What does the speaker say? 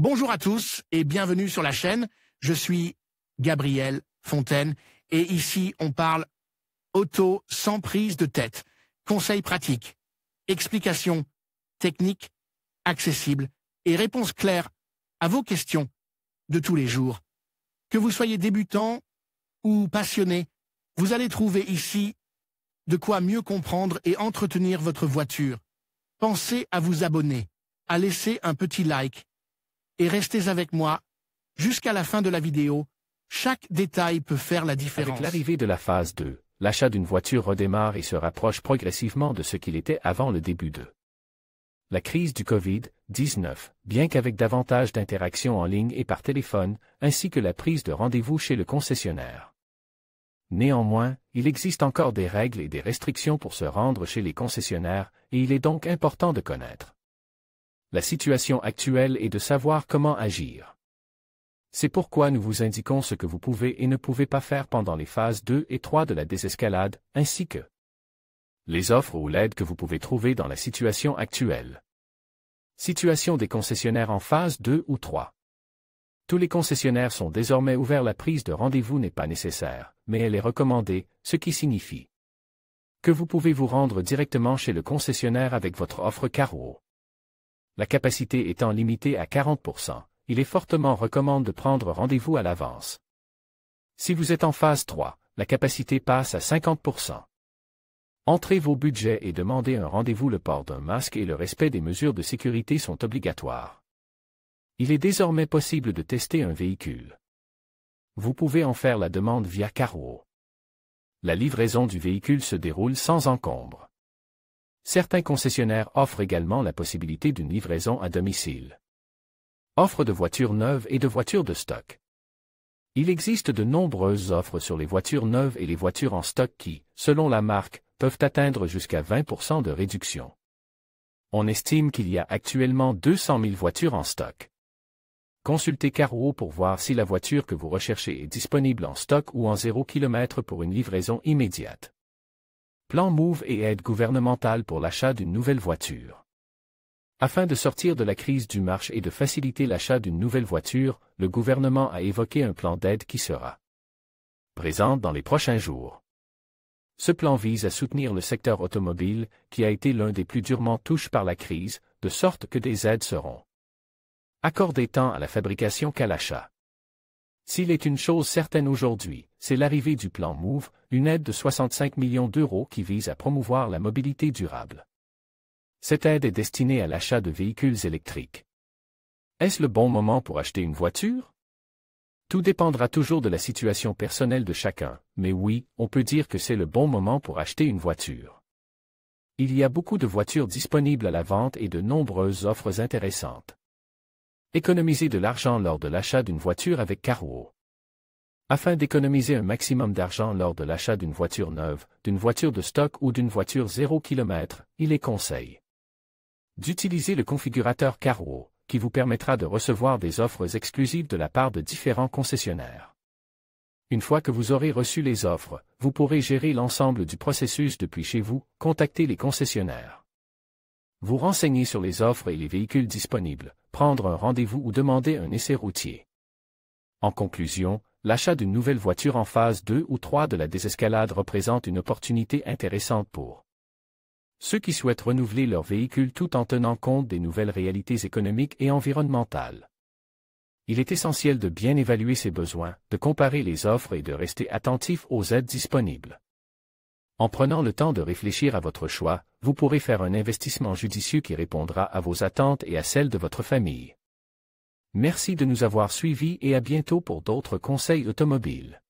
Bonjour à tous et bienvenue sur la chaîne. Je suis Gabriel Fontaine et ici on parle auto sans prise de tête. Conseils pratiques, explications techniques, accessibles et réponses claires à vos questions de tous les jours. Que vous soyez débutant ou passionné, vous allez trouver ici de quoi mieux comprendre et entretenir votre voiture. Pensez à vous abonner, à laisser un petit like et restez avec moi jusqu'à la fin de la vidéo. Chaque détail peut faire la différence. Avec l'arrivée de la phase 2, l'achat d'une voiture redémarre et se rapproche progressivement de ce qu'il était avant le début de la crise du Covid-19, bien qu'avec davantage d'interactions en ligne et par téléphone, ainsi que la prise de rendez-vous chez le concessionnaire. Néanmoins, il existe encore des règles et des restrictions pour se rendre chez les concessionnaires, et il est donc important de connaître la situation actuelle et de savoir comment agir. C'est pourquoi nous vous indiquons ce que vous pouvez et ne pouvez pas faire pendant les phases 2 et 3 de la désescalade, ainsi que les offres ou l'aide que vous pouvez trouver dans la situation actuelle. Situation des concessionnaires en phase 2 ou 3. Tous les concessionnaires sont désormais ouverts. La prise de rendez-vous n'est pas nécessaire, mais elle est recommandée, ce qui signifie que vous pouvez vous rendre directement chez le concessionnaire avec votre offre Carwo. La capacité étant limitée à 40%, il est fortement recommandé de prendre rendez-vous à l'avance. Si vous êtes en phase 3, la capacité passe à 50%. Entrez vos budgets et demandez un rendez-vous. Le port d'un masque et le respect des mesures de sécurité sont obligatoires. Il est désormais possible de tester un véhicule. Vous pouvez en faire la demande via Carwo. La livraison du véhicule se déroule sans encombre. Certains concessionnaires offrent également la possibilité d'une livraison à domicile. Offre de voitures neuves et de voitures de stock. Il existe de nombreuses offres sur les voitures neuves et les voitures en stock qui, selon la marque, peuvent atteindre jusqu'à 20% de réduction. On estime qu'il y a actuellement 200 000 voitures en stock. Consultez Carwo pour voir si la voiture que vous recherchez est disponible en stock ou en 0 km pour une livraison immédiate. Plan Move et aide gouvernementale pour l'achat d'une nouvelle voiture. Afin de sortir de la crise du marché et de faciliter l'achat d'une nouvelle voiture, le gouvernement a évoqué un plan d'aide qui sera présent dans les prochains jours. Ce plan vise à soutenir le secteur automobile, qui a été l'un des plus durement touchés par la crise, de sorte que des aides seront accordées tant à la fabrication qu'à l'achat. S'il est une chose certaine aujourd'hui, c'est l'arrivée du plan Move, une aide de 65 millions d'euros qui vise à promouvoir la mobilité durable. Cette aide est destinée à l'achat de véhicules électriques. Est-ce le bon moment pour acheter une voiture? Tout dépendra toujours de la situation personnelle de chacun, mais oui, on peut dire que c'est le bon moment pour acheter une voiture. Il y a beaucoup de voitures disponibles à la vente et de nombreuses offres intéressantes. Économisez de l'argent lors de l'achat d'une voiture avec Carwo. Afin d'économiser un maximum d'argent lors de l'achat d'une voiture neuve, d'une voiture de stock ou d'une voiture 0 km, il est conseillé d'utiliser le configurateur Carwo, qui vous permettra de recevoir des offres exclusives de la part de différents concessionnaires. Une fois que vous aurez reçu les offres, vous pourrez gérer l'ensemble du processus depuis chez vous, contacter les concessionnaires, vous renseigner sur les offres et les véhicules disponibles, prendre un rendez-vous ou demander un essai routier. En conclusion, l'achat d'une nouvelle voiture en phase 2 ou 3 de la désescalade représente une opportunité intéressante pour ceux qui souhaitent renouveler leur véhicule tout en tenant compte des nouvelles réalités économiques et environnementales. Il est essentiel de bien évaluer ses besoins, de comparer les offres et de rester attentif aux aides disponibles. En prenant le temps de réfléchir à votre choix, vous pourrez faire un investissement judicieux qui répondra à vos attentes et à celles de votre famille. Merci de nous avoir suivis et à bientôt pour d'autres conseils automobiles.